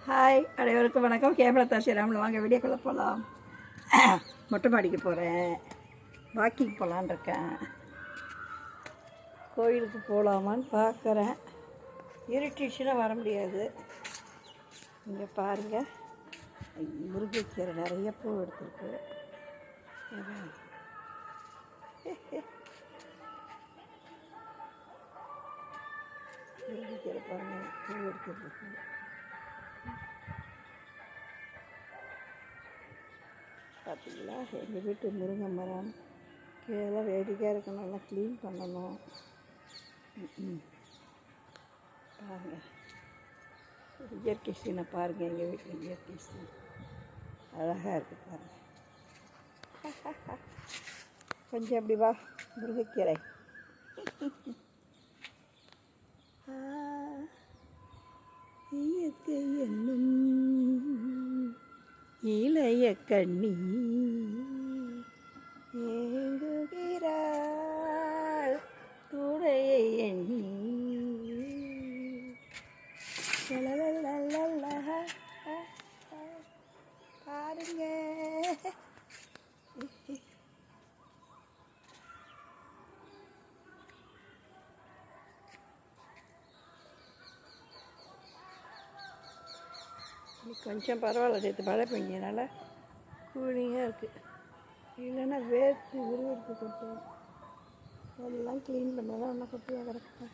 Hi, அனைவருக்கும் வணக்கம். Camera ஸ்ரீராமில் வாங்க வீடியோக்குள்ளே போகலாம். மொட்டை மாடிக்கு போகிறேன், வாக்கிங் போகலான் இருக்கேன். கோயிலுக்கு போகலாமான்னு பார்க்குறேன். இருட்டிடுச்சுன்னா வர முடியாது. இங்கே பாருங்கள், முருங்கைக்கீரை நிறைய பூ எடுத்துருக்கு. முருங்கைக்கீரை பாருங்கள், பூ எடுத்துருக்கு. பார்த்தீங்களா, எங்கள் வீட்டு முருங்கை மரம் கீழே வேடிக்கையாக இருக்கணும், நல்லா க்ளீன் பண்ணணும். பாருங்கள், இயற்கை சீனை பாருங்கள். எங்கள் வீட்டில் இயற்கை சீன் அழகாக இருக்குது பாருங்கள். கொஞ்சம் அப்படி வா, முருங்கைக்கீரை. இயற்கை என்னும் இளைய கண்ணி ஏங்குகிறாள் துணையை எண்ணி. பாருங்க, கொஞ்சம் பரவாயில்ல, நேற்று மழை பெஞ்சனால கூலிங்காக இருக்குது. இல்லைன்னா வேர்த்து உருவெடுத்து கொட்டும். எல்லாம் க்ளீன் பண்ணால் தான் ஒன்றும் கொட்டியாக கிடக்கும்.